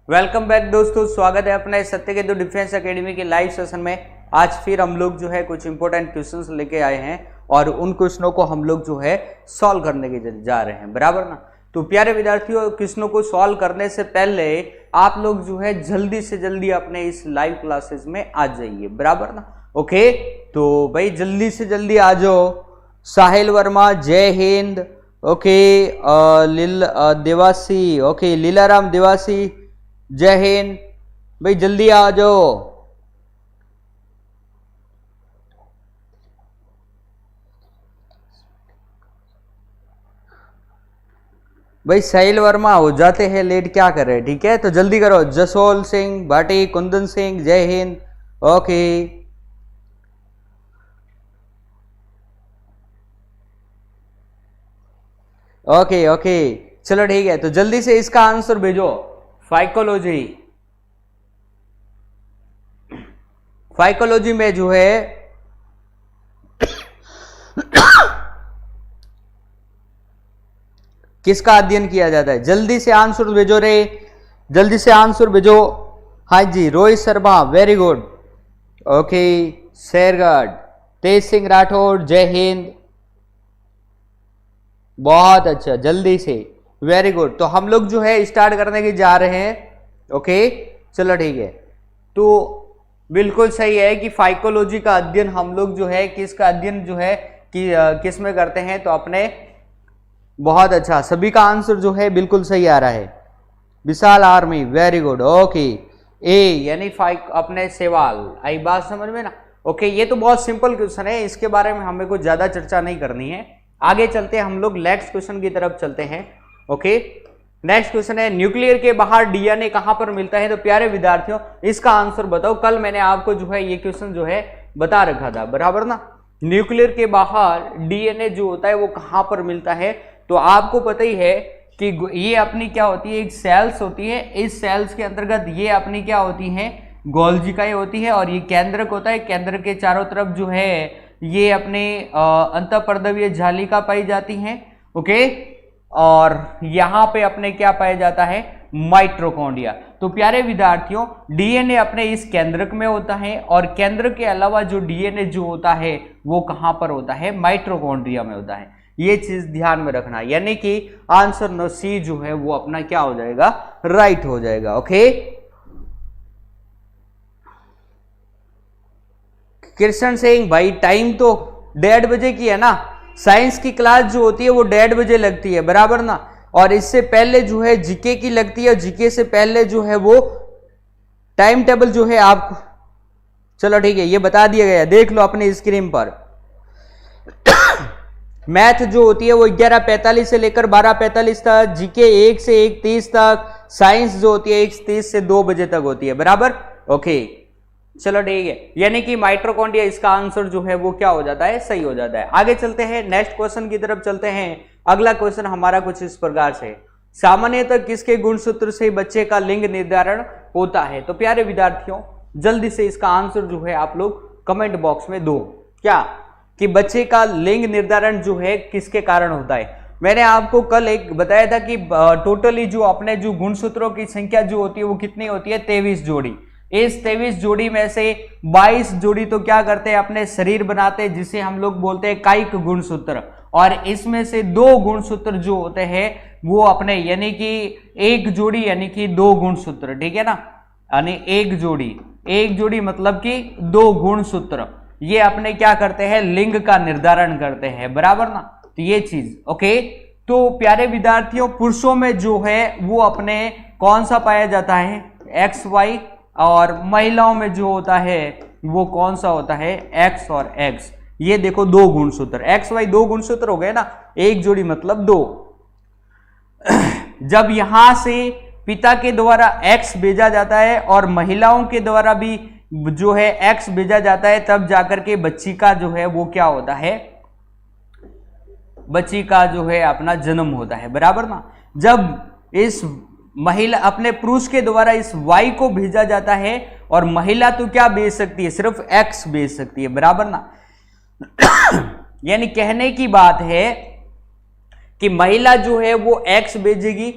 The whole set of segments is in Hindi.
वेलकम बैक दोस्तों, स्वागत है अपने सत्यकेतु डिफेंस एकेडमी के लाइव सेशन में। आज फिर हम लोग जो है कुछ इंपॉर्टेंट क्वेश्चंस लेके आए हैं और उन क्वेश्चनों को हम लोग जो है सॉल्व करने के जा रहे हैं, बराबर ना। तो प्यारे विद्यार्थियों, क्वेश्चनों को सॉल्व करने से पहले आप लोग जो है जल्दी से जल्दी अपने इस लाइव क्लासेस में आ जाइए, बराबर ना। ओके, तो भाई जल्दी से जल्दी आ जाओ। साहिल वर्मा, जय हिंद। ओके, देवासी, ओके, लीलाराम देवासी, जय हिंद। भाई जल्दी आ जाओ। भाई साहिल वर्मा हो जाते हैं लेट, क्या कर रहे हैं, ठीक है, तो जल्दी करो। जसोल सिंह भाटी, कुंदन सिंह, जय हिंद। ओके, ओके ओके, चलो ठीक है, तो जल्दी से इसका आंसर भेजो। फाइकोलॉजी, फाइकोलॉजी में जो है किसका अध्ययन किया जाता है? जल्दी से आंसर भेजो रे, जल्दी से आंसर भेजो। हाँ जी, Rohit Sharma, very good. Okay, Shergarh, Tej Singh Rathore, जय हिंद, बहुत अच्छा, जल्दी से, वेरी गुड। तो हम लोग जो है स्टार्ट करने के जा रहे हैं। ओके, चलो ठीक है। तो बिल्कुल सही है कि फाइकोलॉजी का अध्ययन हम लोग जो है किसका अध्ययन जो है कि किस में करते हैं, तो अपने, बहुत अच्छा, सभी का आंसर जो है बिल्कुल सही आ रहा है। विशाल आर्मी, वेरी गुड। ओके, ए यानी अपने सवाल आई बात समझ में ना। ओके, ये तो बहुत सिंपल क्वेश्चन है, इसके बारे में हमें कुछ ज्यादा चर्चा नहीं करनी है। आगे चलते हैं, हम लोग नेक्स्ट क्वेश्चन की तरफ चलते हैं। ओके, नेक्स्ट क्वेश्चन है, न्यूक्लियर के बाहर डीएनए कहां पर मिलता है? तो प्यारे विद्यार्थियों, इसका आंसर बताओ। कल मैंने आपको जो है ये क्वेश्चन जो है बता रखा था, बराबर ना। न्यूक्लियर के बाहर डीएनए जो होता है वो कहां पर मिलता है? तो आपको पता ही है कि ये अपनी क्या होती है, एक सेल्स होती है। इस सेल्स के अंतर्गत ये अपनी क्या होती है, गोल्जिकाएं होती है, और ये केंद्रक होता है। केंद्र के चारों तरफ जो है ये अपने अंतःपर्दवीय जालिका पाई जाती हैं। ओके, और यहां पे अपने क्या पाया जाता है, माइटोकॉन्ड्रिया। तो प्यारे विद्यार्थियों, डीएनए अपने इस केंद्रक में होता है, और केंद्र के अलावा जो डीएनए जो होता है वो कहां पर होता है, माइटोकॉन्ड्रिया में होता है। ये चीज ध्यान में रखना, यानी कि आंसर नो सी जो है वो अपना क्या हो जाएगा, राइट हो जाएगा। ओके, कृष्ण सिंह भाई, टाइम तो 1:30 बजे की है ना। साइंस की क्लास जो होती है वो 1:30 बजे लगती है, बराबर ना। और इससे पहले जो है जीके की लगती है, जीके से पहले जो है वो टाइम टेबल जो है आपको, चलो ठीक है, ये बता दिया गया, देख लो अपनी स्क्रीन पर। मैथ जो होती है वो 11:45 से लेकर 12:45 तक, जीके 1 से 1:30 तक, साइंस जो होती है 1:30 से 2 बजे तक होती है, बराबर। ओके, चलो ठीक है, यानी कि माइटोकॉन्ड्रिया इसका आंसर जो है वो क्या हो जाता है, सही हो जाता है। आगे चलते हैं, नेक्स्ट क्वेश्चन की तरफ चलते हैं। अगला क्वेश्चन हमारा कुछ इस प्रकार से, सामान्यतः किसके गुणसूत्र से बच्चे का लिंग निर्धारण होता है? तो प्यारे विद्यार्थियों, जल्दी से इसका आंसर जो है आप लोग कमेंट बॉक्स में दो, क्या कि बच्चे का लिंग निर्धारण जो है किसके कारण होता है। मैंने आपको कल एक बताया था कि टोटली जो अपने जो गुणसूत्रों की संख्या जो होती है वो कितनी होती है, 23 जोड़ी। इस 23 जोड़ी में से 22 जोड़ी तो क्या करते हैं, अपने शरीर बनाते हैं, जिसे हम लोग बोलते हैं कायिक गुणसूत्र। और इसमें से 2 गुणसूत्र जो होते हैं वो अपने, यानी कि एक जोड़ी यानी कि 2 गुणसूत्र, ठीक है ना, यानी एक जोड़ी मतलब कि 2 गुणसूत्र, ये अपने क्या करते हैं, लिंग का निर्धारण करते हैं, बराबर ना। तो ये चीज, ओके। तो प्यारे विद्यार्थियों, पुरुषों में जो है वो अपने कौन सा पाया जाता है, XY, और महिलाओं में जो होता है वो कौन सा होता है, X और X। ये देखो 2 गुणसूत्र, XY 2 गुणसूत्र हो गए ना, एक जोड़ी मतलब 2। जब यहां से पिता के द्वारा X भेजा जाता है और महिलाओं के द्वारा भी जो है X भेजा जाता है, तब जाकर के बच्ची का जो है वो क्या होता है, बच्ची का जो है अपना जन्म होता है, बराबर ना। जब इस महिला अपने पुरुष के द्वारा इस Y को भेजा जाता है, और महिला तो क्या भेज सकती है, सिर्फ X भेज सकती है, बराबर ना। यानी कहने की बात है कि महिला जो है वो X भेजेगी,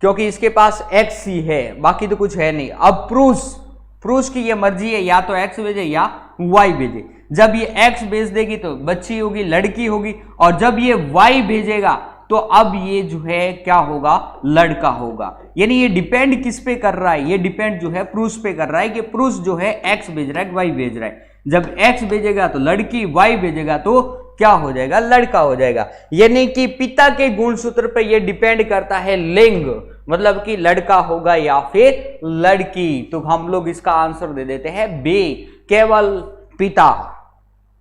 क्योंकि इसके पास एक्स ही है, बाकी तो कुछ है नहीं। अब प्रूस की ये मर्जी है, या तो एक्स भेजे या वाई भेजे। जब ये एक्स भेज देगी तो बच्ची होगी, लड़की होगी, और जब ये वाई भेजेगा तो अब ये जो है क्या होगा, लड़का होगा। यानी ये डिपेंड किस पे कर रहा है, ये डिपेंड जो है प्रूस पे कर रहा है कि प्रूस जो है एक्स भेज रहा है, वाई भेज रहा है। जब एक्स भेजेगा तो लड़की, वाई भेजेगा तो क्या हो जाएगा, लड़का हो जाएगा। यानी कि पिता के गुणसूत्र पे ये डिपेंड करता है लिंग, मतलब कि लड़का होगा या फिर लड़की। तो हम लोग इसका आंसर दे देते हैं बी, केवल पिता।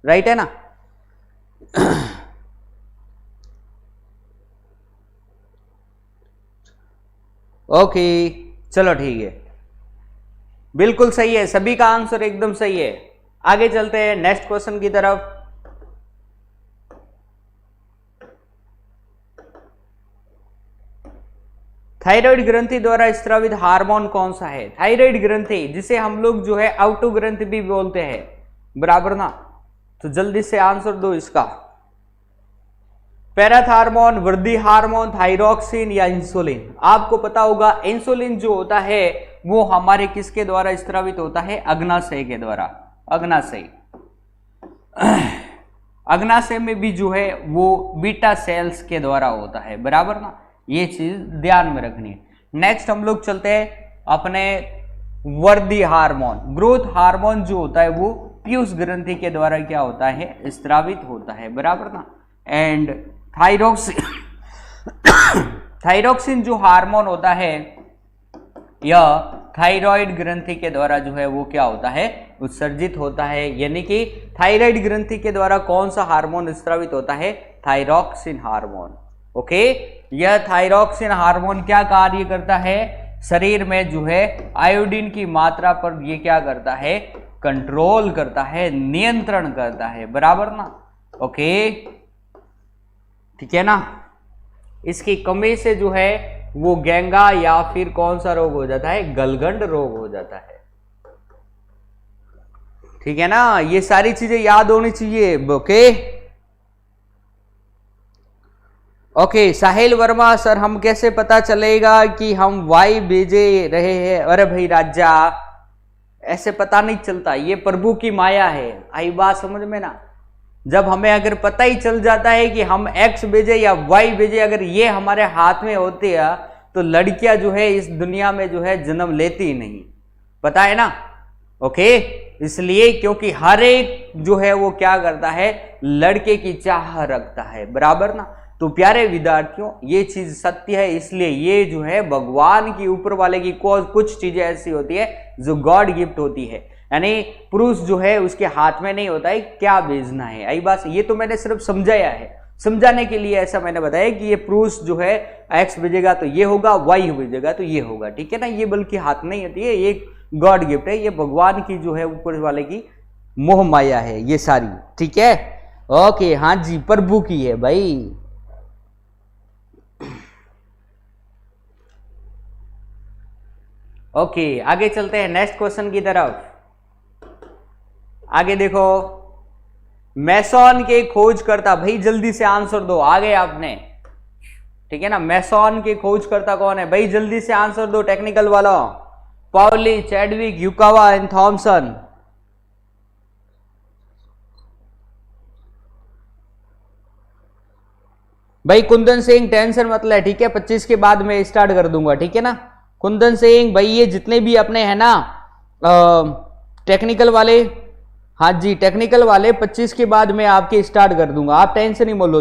राइट है ना। ओके चलो ठीक है, बिल्कुल सही है, सभी का आंसर एकदम सही है। आगे चलते हैं नेक्स्ट क्वेश्चन की तरफ। थायराइड ग्रंथि द्वारा स्रावित हार्मोन कौन सा है? थायराइड ग्रंथि, जिसे हम लोग जो है आउटो ग्रंथि भी बोलते हैं, बराबर ना। तो जल्दी से आंसर दो इसका। पैराथार्मोन, वृद्धि हार्मोन, थायरोक्सिन या इंसुलिन? आपको पता होगा इंसुलिन जो होता है वो हमारे किसके द्वारा स्रावित होता है? अग्नाशय के द्वारा। अग्नाशय, अग्नाशय में भी जो है वो बीटा सेल्स के द्वारा होता है, बराबर ना। ये चीज ध्यान में रखनी है। नेक्स्ट हम लोग चलते हैं अपने वृद्धि हार्मोन। ग्रोथ हार्मोन जो होता है वो पीयूष ग्रंथि के द्वारा क्या होता है? स्रावित होता है, बराबर ना। एंड थायरोक्सिन, थायरोक्सिन जो हार्मोन होता है यह थायराइड ग्रंथि के द्वारा जो है वो क्या होता है? उत्सर्जित होता है। यानी कि थायराइड ग्रंथि के द्वारा कौन सा हार्मोन स्रावित होता है? Thyroxine hormone. ओके, यह थायरोक्सिन हार्मोन क्या कार्य करता है? शरीर में जो है आयोडीन की मात्रा पर ये क्या करता है? कंट्रोल करता है, नियंत्रण करता है, बराबर ना। ओके ठीक है ना। इसकी कमी से जो है वो गेंगा या फिर कौन सा रोग हो जाता है? गलगंड रोग हो जाता है। ठीक है ना, ये सारी चीजें याद होनी चाहिए। ओके साहिल वर्मा, सर हम कैसे पता चलेगा कि हम वाई भेजे रहे हैं? अरे भाई राजा, ऐसे पता नहीं चलता, ये प्रभु की माया है। आई बात समझ में ना। जब हमें अगर पता ही चल जाता है कि हम एक्स भेजे या वाई भेजे, अगर ये हमारे हाथ में होती है तो लड़कियां जो है इस दुनिया में जो है जन्म लेती ही नहीं, पता है ना। ओके, इसलिए क्योंकि हर एक जो है वो क्या करता है? लड़के की चाह रखता है, बराबर ना। तो प्यारे विद्यार्थियों, ये चीज सत्य है। इसलिए ये जो है भगवान की, ऊपर वाले की कुछ चीजें ऐसी होती है जो गॉड गिफ्ट होती है। यानी पुरुष जो है उसके हाथ में नहीं होता है क्या भेजना है। आई बात, ये तो मैंने सिर्फ समझाया है, समझाने के लिए ऐसा मैंने बताया कि ये पुरुष जो है एक्स भेजेगा तो ये होगा, वाई भेजेगा तो ये होगा। ठीक है ना, ये बल्कि हाथ नहीं होती है, ये गॉड गिफ्ट है, ये भगवान की जो है ऊपर वाले की मोह माया है ये सारी। ठीक है, ओके, हाँ जी, प्रभु की है भाई। ओके आगे चलते हैं नेक्स्ट क्वेश्चन की तरफ। आगे देखो, मैसॉन के खोजकर्ता, भाई जल्दी से आंसर दो, आ गए आपने। ठीक है ना, मैसॉन के खोजकर्ता कौन है? भाई जल्दी से आंसर दो, टेक्निकल वाला। Pauli, Chadwick, Yukawa and Thomson. भाई कुंदन सिंह, टेंशन मत ले, ठीक है, 25 के बाद मैं स्टार्ट कर दूंगा। ठीक है ना कुंदन सिंह भाई, ये जितने भी अपने हैं ना टेक्निकल वाले, हाँ जी टेक्निकल वाले 25 के बाद मैं आपके स्टार्ट कर दूंगा, आप टेंशन नहीं बोलो।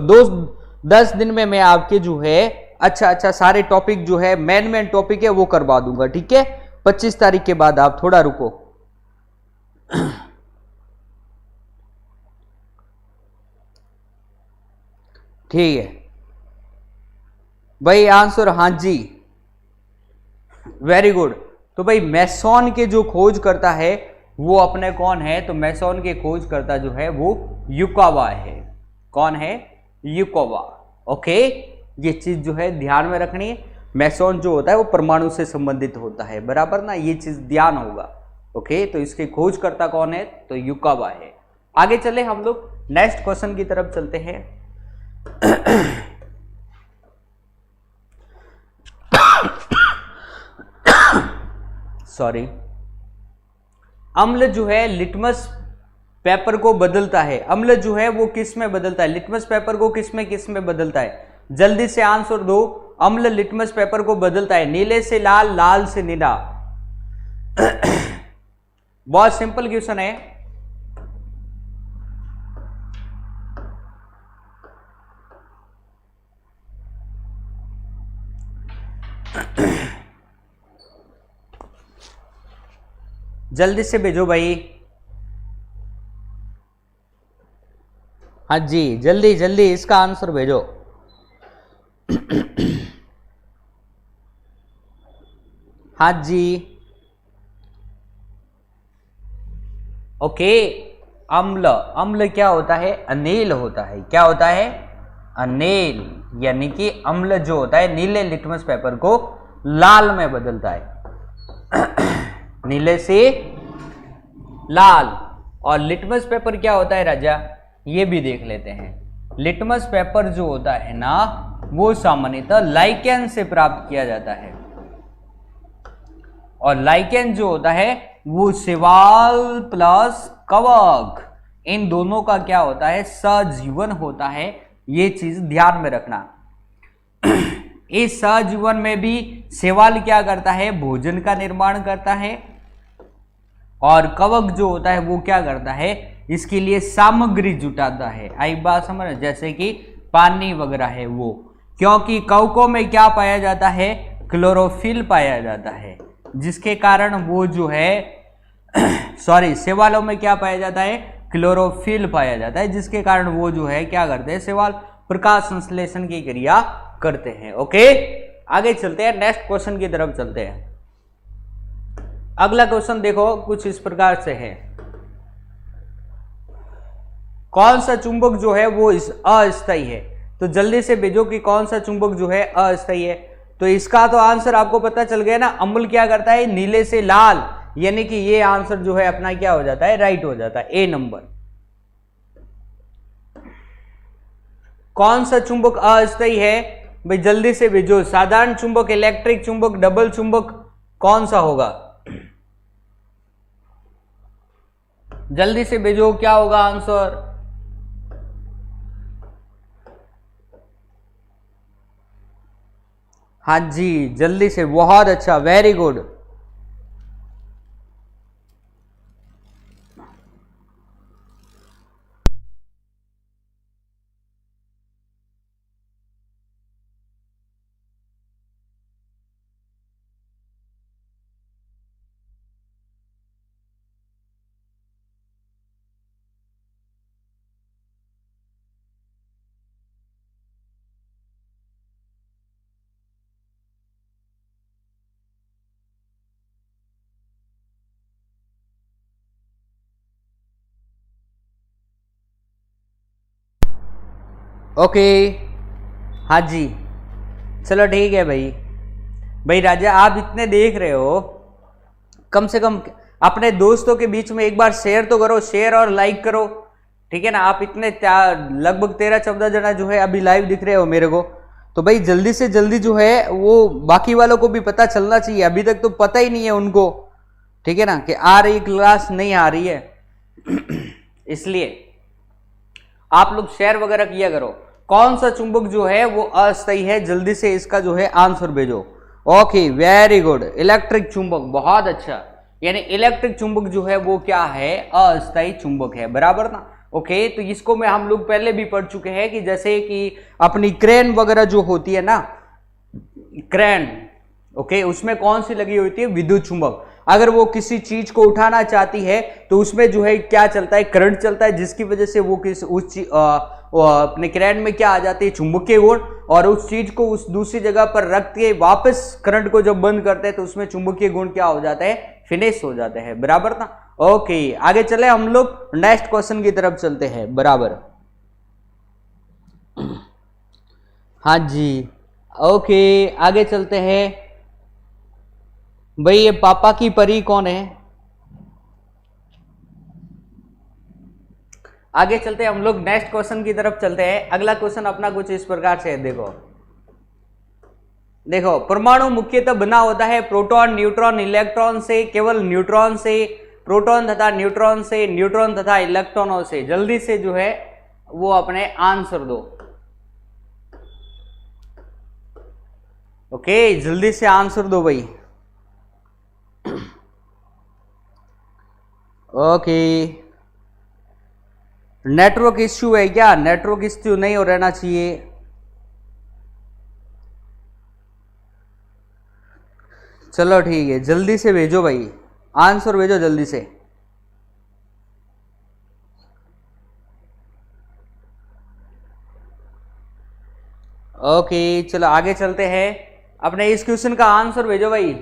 10 दिन में मैं आपके जो है अच्छा सारे टॉपिक जो है मेन टॉपिक है वो करवा दूंगा। ठीक है, 25 तारीख के बाद आप थोड़ा रुको। ठीक है भाई, आंसर हाँ जी, वेरी गुड। तो भाई मैसॉन के जो खोज करता है वो अपने कौन है? तो मैसॉन के खोज करता जो है वो युकावा है। कौन है? युकावा। ओके, ये चीज जो है ध्यान में रखनी है। मैसॉन जो होता है वो परमाणु से संबंधित होता है, बराबर ना, ये चीज ध्यान होगा। ओके, तो इसके खोज करता कौन है? तो युकावा है। आगे चले हम लोग नेक्स्ट क्वेश्चन की तरफ चलते हैं। सॉरी, अम्ल जो है लिटमस पेपर को बदलता है। अम्ल जो है वो किस में बदलता है? लिटमस पेपर को किस में बदलता है? जल्दी से आंसर दो। अम्ल लिटमस पेपर को बदलता है नीले से लाल, लाल से नीला। बहुत सिंपल क्वेश्चन है। जल्दी से भेजो भाई। हाँ जी, जल्दी जल्दी इसका आंसर भेजो। हाँ जी, ओके। अम्ल, अम्ल क्या होता है? अनील होता है। क्या होता है? अनील। यानी कि अम्ल जो होता है नीले लिटमस पेपर को लाल में बदलता है। नीले से लाल। और लिटमस पेपर क्या होता है राजा? ये भी देख लेते हैं। लिटमस पेपर जो होता है ना, वो सामान्यतः लाइकेन से प्राप्त किया जाता है। और लाइकेन जो होता है वो शैवाल प्लस कवक, इन दोनों का क्या होता है? सहजीवन होता है। ये चीज ध्यान में रखना। इस सहजीवन में भी शैवाल क्या करता है? भोजन का निर्माण करता है। और कवक जो होता है वो क्या करता है? इसके लिए सामग्री जुटाता है। आई बात समझ? जैसे कि पानी वगैरह है वो, क्योंकि कवकों में क्या पाया जाता है? क्लोरोफिल पाया जाता है, जिसके कारण वो जो है सॉरी, शैवालों में क्या पाया जाता है? क्लोरोफिल पाया जाता है, जिसके कारण वो जो है क्या करते हैं? शैवाल प्रकाश संश्लेषण की क्रिया करते हैं। ओके, आगे चलते हैं, नेक्स्ट क्वेश्चन की तरफ चलते हैं। अगला क्वेश्चन देखो, कुछ इस प्रकार से है। कौन सा चुंबक जो है वो अस्थायी है? तो जल्दी से भेजो कि कौन सा चुंबक जो है अस्थायी है। तो इसका तो आंसर आपको पता चल गया ना। अम्ल क्या करता है? नीले से लाल। यानी कि ये आंसर जो है अपना क्या हो जाता है? राइट हो जाता है, ए नंबर। कौन सा चुंबक अस्थायी है? भाई जल्दी से भेजो। साधारण चुंबक, इलेक्ट्रिक चुंबक, डबल चुंबक, कौन सा होगा? जल्दी से भेजो, क्या होगा आंसर? हाँ जी, जल्दी से, बहुत अच्छा, वेरी गुड। ओके, हाँ जी, चलो ठीक है भाई। भाई राजा, आप इतने देख रहे हो, कम से कम अपने दोस्तों के बीच में एक बार शेयर तो करो, शेयर और लाइक करो, ठीक है ना। आप इतने लगभग 13-14 जना जो है अभी लाइव दिख रहे हो मेरे को, तो भाई जल्दी से जल्दी जो है वो बाकी वालों को भी पता चलना चाहिए। अभी तक तो पता ही नहीं है उनको, ठीक है ना, कि आ रही क्लास नहीं आ रही है। इसलिए आप लोग शेयर वगैरह किया करो। कौन सा चुंबक जो है वो अस्थायी है? जल्दी से इसका जो है आंसर भेजो। ओके, वेरी गुड, इलेक्ट्रिक चुंबक, बहुत अच्छा। यानी इलेक्ट्रिक चुंबक जो है वो क्या है? अस्थायी चुंबक है, बराबर ना। ओके, तो इसको में हम लोग पहले भी पढ़ चुके हैं कि जैसे कि अपनी क्रेन वगैरह जो होती है ना, क्रेन, ओके, उसमें कौन सी लगी होती है? विद्युत चुंबक। अगर वो किसी चीज को उठाना चाहती है तो उसमें जो है क्या चलता है? करंट चलता है, जिसकी वजह से वो अपने क्रेन में क्या आ जाती है? चुंबकीय गुण। और उस चीज को उस दूसरी जगह पर रख के वापस करंट को जब बंद करते हैं तो उसमें चुंबकीय गुण क्या हो जाता है? फिनिश हो जाते हैं, बराबर ना। ओके, आगे चले हम लोग नेक्स्ट क्वेश्चन की तरफ चलते हैं, बराबर। हाँ जी, ओके, आगे चलते हैं। भाई ये पापा की परी कौन है? आगे चलते हैं हम लोग, नेक्स्ट क्वेश्चन की तरफ चलते हैं। अगला क्वेश्चन अपना कुछ इस प्रकार से है, देखो। देखो परमाणु मुख्यतः बना होता है प्रोटॉन, न्यूट्रॉन, इलेक्ट्रॉन से, केवल न्यूट्रॉन से, प्रोटॉन तथा न्यूट्रॉन से, न्यूट्रॉन तथा इलेक्ट्रॉनों से। जल्दी से जो है वो अपने आंसर दो। ओके जल्दी से आंसर दो भाई। ओके नेटवर्क इश्यू है क्या? नेटवर्क इश्यू नहीं हो रहना चाहिए। चलो ठीक है, जल्दी से भेजो भाई, आंसर भेजो जल्दी से। ओके चलो आगे चलते हैं, अपने इस क्वेश्चन का आंसर भेजो भाई।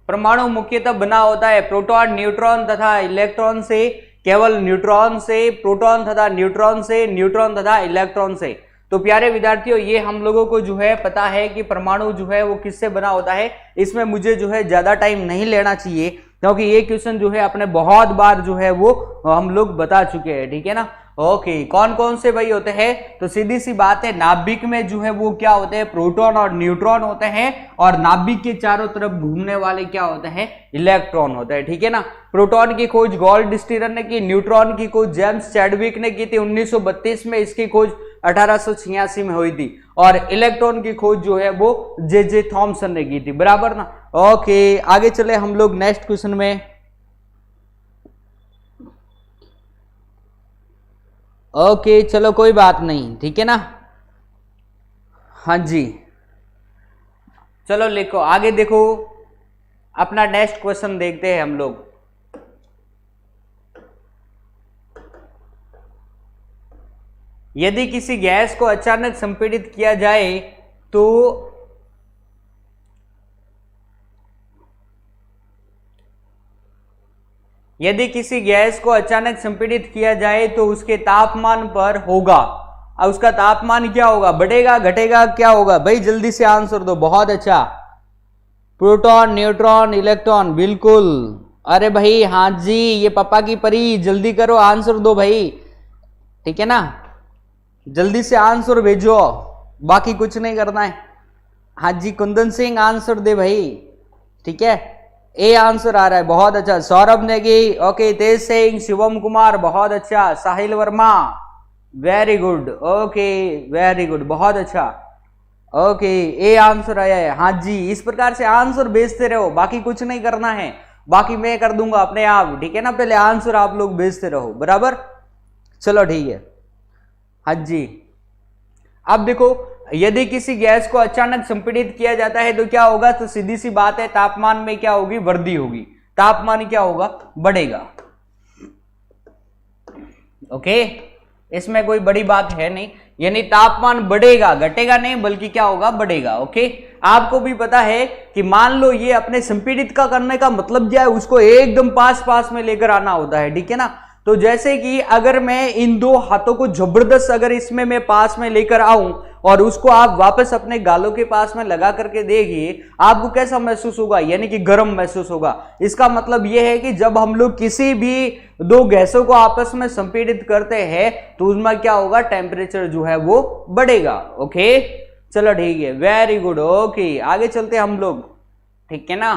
परमाणु मुख्यतः बना होता है प्रोटॉन, न्यूट्रॉन तथा इलेक्ट्रॉन से, केवल न्यूट्रॉन से, प्रोटॉन तथा न्यूट्रॉन से, न्यूट्रॉन तथा इलेक्ट्रॉन से। तो प्यारे विद्यार्थियों ये हम लोगों को जो है पता है कि परमाणु जो है वो किससे बना होता है। इसमें मुझे जो है ज्यादा टाइम नहीं लेना चाहिए क्योंकि ये क्वेश्चन जो है अपने बहुत बार जो है वो हम लोग बता चुके हैं, ठीक है ना। ओके कौन कौन से भाई होते हैं? तो सीधी सी बात है, नाभिक में जो है वो क्या होते हैं? प्रोटॉन और न्यूट्रॉन होते हैं, और नाभिक के चारों तरफ घूमने वाले क्या होते हैं? इलेक्ट्रॉन होते हैं, ठीक है ना। प्रोटॉन की खोज गोल्डस्टीनर ने की, न्यूट्रॉन की खोज जेम्स चैडविक ने की थी 1932 में, इसकी खोज 1886 में हुई थी, और इलेक्ट्रॉन की खोज जो है वो जे थॉमसन ने की थी, बराबर ना। ओके आगे चले हम लोग नेक्स्ट क्वेश्चन में। ओके चलो कोई बात नहीं, ठीक है ना। हाँ जी चलो लिखो आगे, देखो अपना नेक्स्ट क्वेश्चन देखते हैं हम लोग। यदि किसी गैस को अचानक संपीड़ित किया जाए तो यदि किसी गैस को अचानक संपीड़ित किया जाए तो उसके तापमान पर होगा, अब उसका तापमान क्या होगा? बढ़ेगा, घटेगा, क्या होगा भाई? जल्दी से आंसर दो। बहुत अच्छा, प्रोटॉन, न्यूट्रॉन, इलेक्ट्रॉन, बिल्कुल। अरे भाई हाँ जी, ये पापा की परी, जल्दी करो आंसर दो भाई, ठीक है ना। जल्दी से आंसर भेजो, बाकी कुछ नहीं करना है। हाँ जी कुंदन सिंह आंसर दे भाई, ठीक है। ए आंसर आ रहा है, बहुत अच्छा। सौरभ नेगी, ओके। तेज सिंह, शिवम कुमार, बहुत अच्छा। Sahil Verma, very good, okay very good, बहुत अच्छा। ओके ए आंसर आया है, हाँ जी। इस प्रकार से आंसर भेजते रहो, बाकी कुछ नहीं करना है, बाकी मैं कर दूंगा अपने आप, ठीक है ना। पहले आंसर आप लोग भेजते रहो, बराबर। चलो ठीक है, हाँ जी। अब देखो यदि किसी गैस को अचानक संपीड़ित किया जाता है तो क्या होगा? तो सीधी सी बात है, तापमान में क्या होगी? वृद्धि होगी, तापमान क्या होगा? बढ़ेगा। ओके इसमें कोई बड़ी बात है नहीं, यानी तापमान बढ़ेगा, घटेगा नहीं, बल्कि क्या होगा? बढ़ेगा। ओके आपको भी पता है कि मान लो ये अपने संपीड़ित का करने का मतलब क्या है? उसको एकदम पास में लेकर आना होता है, ठीक है ना। तो जैसे कि अगर मैं इन दो हाथों को जबरदस्त अगर इसमें मैं पास में लेकर आऊं और उसको आप वापस अपने गालों के पास में लगा करके देखिए, आपको कैसा महसूस होगा? यानी कि गर्म महसूस होगा। इसका मतलब यह है कि जब हम लोग किसी भी दो गैसों को आपस में संपीड़ित करते हैं तो उसमें क्या होगा? टेम्परेचर जो है वो बढ़ेगा। ओके चलो ठीक है, वेरी गुड। ओके आगे चलते हम लोग, ठीक है ना।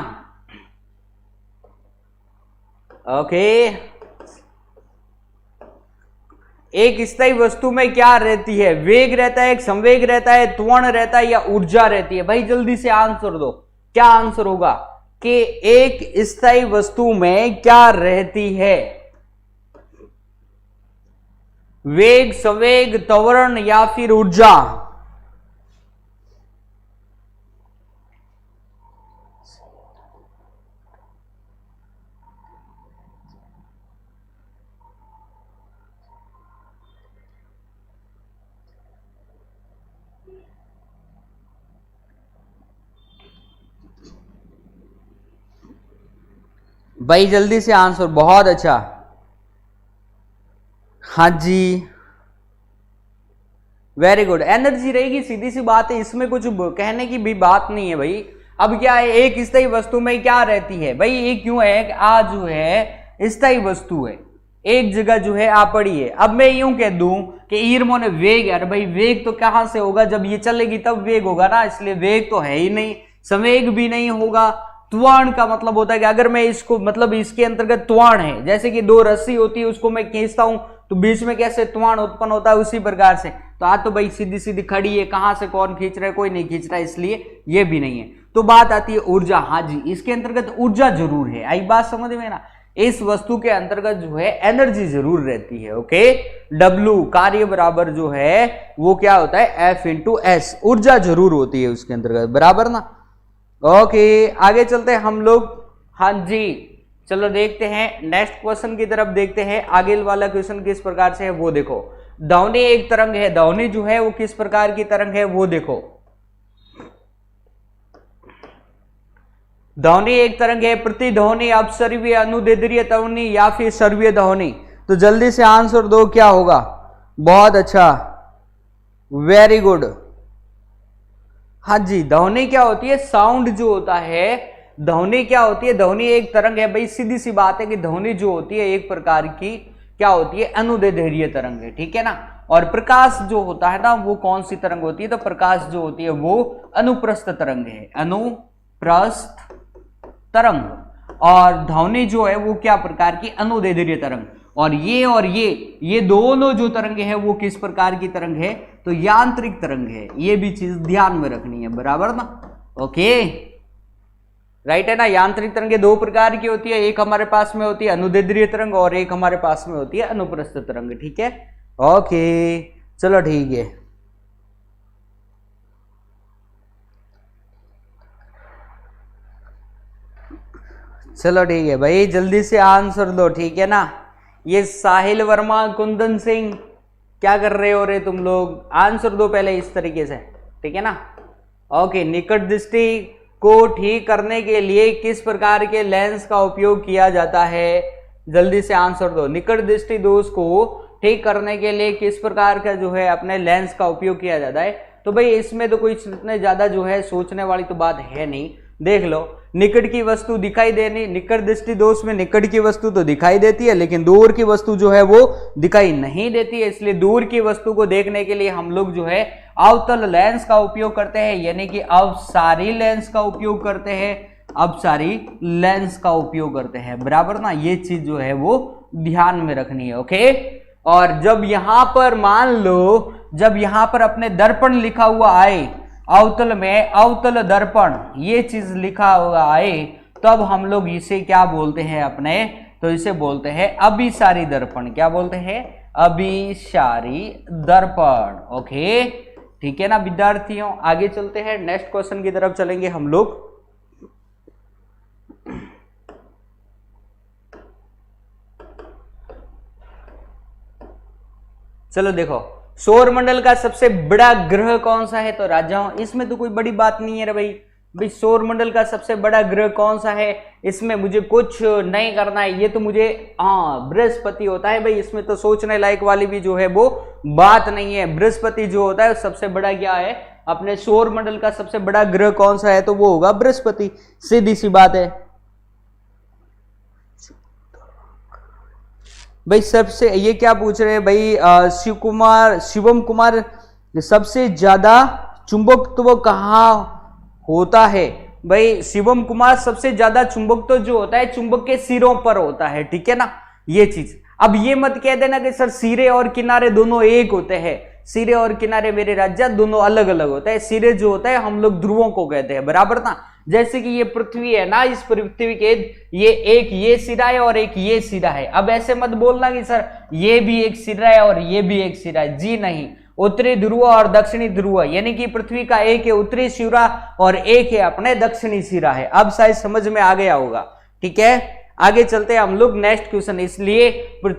ओके एक स्थायी वस्तु में क्या रहती है? वेग रहता है, एक संवेग रहता है, त्वरण रहता है, या ऊर्जा रहती है? भाई जल्दी से आंसर दो, क्या आंसर होगा कि एक स्थायी वस्तु में क्या रहती है? वेग, संवेग, त्वरण या फिर ऊर्जा? भाई जल्दी से आंसर, बहुत अच्छा। हाँ जी वेरी गुड, एनर्जी रहेगी, सीधी सी बात है, इसमें कुछ कहने की भी बात नहीं है भाई। अब क्या है, एक स्थायी वस्तु में क्या रहती है भाई? ये क्यों है कि आज जो है स्थायी वस्तु है, एक जगह जो है आ पड़ी है। अब मैं यूं कह दूं कि ईरमो ने वेग, यार भाई वेग तो कहां से होगा? जब ये चलेगी तब वेग होगा ना, इसलिए वेग तो है ही नहीं, संवेग भी नहीं होगा। त्वरण का मतलब होता है कि अगर मैं इसको मतलब इसके अंतर्गत त्वरण है, जैसे कि दो रस्सी होती है उसको मैं खींचता हूं तो बीच में कैसे त्वरण उत्पन्न होता है, उसी प्रकार से। तो आज तो भाई सीधी सीधी खड़ी है, कहां से कौन खींच रहा है, कोई नहीं खींच रहा है, इसलिए ये भी नहीं है। तो बात आती है ऊर्जा। हाँ जी, इसके अंतर्गत ऊर्जा जरूर है, आई बात समझ में ना। इस वस्तु के अंतर्गत जो है एनर्जी जरूर रहती है। ओके, W कार्य बराबर जो है वो क्या होता है F/S, ऊर्जा जरूर होती है उसके अंतर्गत, बराबर ना। ओके, आगे चलते हैं हम लोग। हाँ जी, चलो देखते हैं नेक्स्ट क्वेश्चन की तरफ देखते हैं। आगे वाला क्वेश्चन किस प्रकार से है वो देखो। ध्वनि एक तरंग है, ध्वनि जो है वो किस प्रकार की तरंग है वो देखो। ध्वनि एक तरंग है, प्रतिध्वनि, अपसर्वीय, अनुदैर्ध्य ध्वनि या फिर सर्वीय ध्वनि। तो जल्दी से आंसर दो, क्या होगा। बहुत अच्छा, वेरी गुड। हाँ जी, ध्वनि क्या होती है, साउंड जो होता है, ध्वनि क्या होती है, ध्वनि एक तरंग है। भाई सीधी सी बात है कि ध्वनि जो होती है एक प्रकार की क्या होती है, अनुदैर्ध्य तरंग है, ठीक है ना। और प्रकाश जो होता है ना वो कौन सी तरंग होती है, तो प्रकाश जो होती है वो अनुप्रस्थ तरंग है, अनुप्रस्थ तरंग। और ध्वनि जो है वो क्या प्रकार की, अनुदैर्ध्य तरंग। और ये दोनों जो तरंगे हैं वो किस प्रकार की तरंग है, तो यांत्रिक तरंग है। ये भी चीज ध्यान में रखनी है, बराबर ना। ओके, राइट है ना। यांत्रिक तरंगे दो प्रकार की होती है, एक हमारे पास में होती है अनुदैर्ध्य तरंग और एक हमारे पास में होती है अनुप्रस्थ तरंग, ठीक है। ओके, चलो ठीक है। चलो ठीक है भाई, जल्दी से आंसर दो, ठीक है ना। ये साहिल वर्मा, कुंदन सिंह, क्या कर रहे हो रे तुम लोग, आंसर दो पहले इस तरीके से, ठीक है ना। ओके, निकट दृष्टि को ठीक करने के लिए किस प्रकार के लेंस का उपयोग किया जाता है, जल्दी से आंसर दो। निकट दृष्टि दोष को ठीक करने के लिए किस प्रकार का जो है अपने लेंस का उपयोग किया जाता है। तो भाई इसमें तो कोई इतने ज्यादा जो है सोचने वाली तो बात है नहीं। देख लो, निकट की वस्तु दिखाई देनी, निकट दृष्टि दोष में निकट की वस्तु तो दिखाई देती है लेकिन दूर की वस्तु जो है वो दिखाई नहीं देती है। इसलिए दूर की वस्तु को देखने के लिए हम लोग जो है अवतल लेंस का उपयोग करते हैं, यानी कि अपसारी लेंस का उपयोग करते हैं, अपसारी लेंस का उपयोग करते हैं, बराबर ना। ये चीज जो है वो ध्यान में रखनी है। ओके, और जब यहां पर मान लो, जब यहां पर अपने दर्पण लिखा हुआ आए, अवतल में अवतल दर्पण ये चीज लिखा हुआ आए, तब हम लोग इसे क्या बोलते हैं अपने, तो इसे बोलते हैं अभिसारी दर्पण। क्या बोलते हैं, अभिसारी दर्पण। ओके, ठीक है ना विद्यार्थियों। आगे चलते हैं, नेक्स्ट क्वेश्चन की तरफ चलेंगे हम लोग। चलो देखो, सौर मंडल का सबसे बड़ा ग्रह कौन सा है, तो राजाओं इसमें तो कोई बड़ी बात नहीं है रे भाई। भाई सौर मंडल का सबसे बड़ा ग्रह कौन सा है, इसमें मुझे कुछ नहीं करना है, ये तो मुझे बृहस्पति होता है भाई। इसमें तो सोचने लायक वाली भी जो है वो बात नहीं है। बृहस्पति जो होता है सबसे बड़ा क्या है, अपने सौर मंडल का सबसे बड़ा ग्रह कौन सा है, तो वो होगा बृहस्पति, सीधी सी बात है भाई। सबसे ये क्या पूछ रहे हैं भाई, शिवम कुमार सबसे ज्यादा चुंबकत्व कहाँ होता है। भाई शिवम कुमार सबसे ज्यादा चुंबकत्व जो होता है चुंबक के सिरों पर होता है, ठीक है ना, ये चीज। अब ये मत कह देना कि सर सिरे और किनारे दोनों एक होते हैं। सिरे और किनारे मेरे राजा दोनों अलग अलग होते हैं। सिरे जो होता है हम लोग ध्रुवों को कहते हैं, बराबर ना। जैसे कि ये पृथ्वी है ना, इस पृथ्वी के ये एक ये सिरा है और एक ये सिरा है। अब ऐसे मत बोलना कि सर ये भी एक सिरा है और ये भी एक सिरा है, जी नहीं। उत्तरी ध्रुव और दक्षिणी ध्रुव, यानी कि पृथ्वी का एक है उत्तरी सिरा और एक है अपने दक्षिणी सिरा है। अब शायद समझ में आ गया होगा, ठीक है। आगे चलते हैं हम लोग नेक्स्ट क्वेश्चन। इसलिए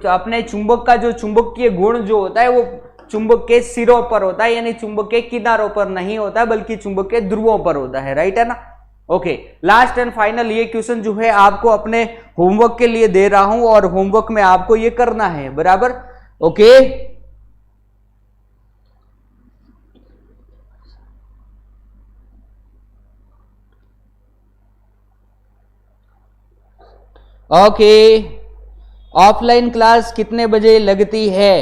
अपने चुंबक का जो चुंबकीय गुण जो होता है वो चुंबक के सिरों पर होता है, यानी चुंबक के किनारों पर नहीं होता है बल्कि चुंबक के ध्रुवों पर होता है, राइट है ना। ओके, लास्ट एंड फाइनल ये क्वेश्चन जो है आपको अपने होमवर्क के लिए दे रहा हूं और होमवर्क में आपको ये करना है, बराबर। ओके, ओके, ऑफलाइन क्लास कितने बजे लगती है,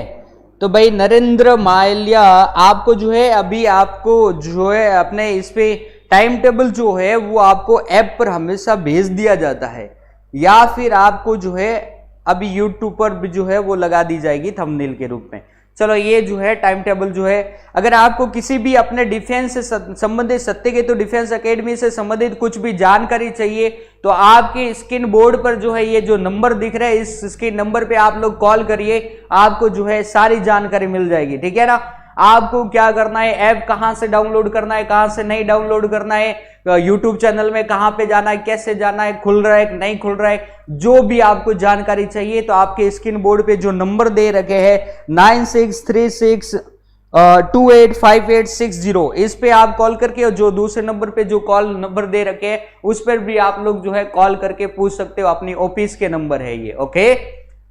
तो भाई नरेंद्र माल्या आपको जो है अभी आपको जो है अपने इस पे टाइम टेबल जो है वो आपको ऐप पर हमेशा भेज दिया जाता है, या फिर आपको जो है अभी यूट्यूब पर भी जो है वो लगा दी जाएगी थंबनेल के रूप में। चलो ये जो है टाइम टेबल जो है, अगर आपको किसी भी अपने डिफेंस से संबंधित, सत्यकेतु डिफेंस एकेडमी से संबंधित कुछ भी जानकारी चाहिए तो आपके स्क्रीन बोर्ड पर जो है ये जो नंबर दिख रहा है, इस स्क्रीन नंबर पे आप लोग कॉल करिए, आपको जो है सारी जानकारी मिल जाएगी। ठीक है ना। आपको क्या करना है, ऐप कहां से डाउनलोड करना है, कहां से नहीं डाउनलोड करना है, यूट्यूब चैनल में कहां पे जाना है, कैसे जाना है, खुल रहा है नहीं खुल रहा है, जो भी आपको जानकारी चाहिए तो आपके स्क्रीन बोर्ड पे जो नंबर दे रखे हैं 9636285860, इस पे आप कॉल करके, और जो दूसरे नंबर पे जो कॉल नंबर दे रखे हैं उस पर भी आप लोग जो है कॉल करके पूछ सकते हो, अपनी ऑफिस के नंबर है ये। ओके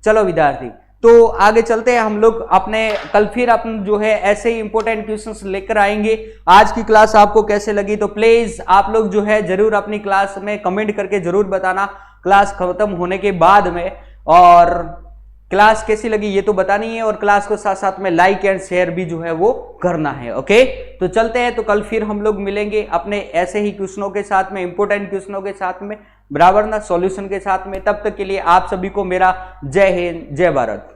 चलो विद्यार्थी, तो आगे चलते हैं हम लोग अपने, कल फिर अपन जो है ऐसे ही इंपॉर्टेंट क्वेश्चंस लेकर आएंगे। आज की क्लास आपको कैसे लगी तो प्लीज आप लोग जो है जरूर अपनी क्लास में कमेंट करके जरूर बताना क्लास खत्म होने के बाद में, और क्लास कैसी लगी ये तो बतानी है, और क्लास को साथ साथ में लाइक एंड शेयर भी जो है वो करना है। ओके तो चलते हैं, तो कल फिर हम लोग मिलेंगे अपने ऐसे ही क्वेश्चनों के साथ में, इंपॉर्टेंट क्वेश्चनों के साथ में, बराबर ना, सॉल्यूशन के साथ में। तब तक के लिए आप सभी को मेरा जय हिंद, जय भारत।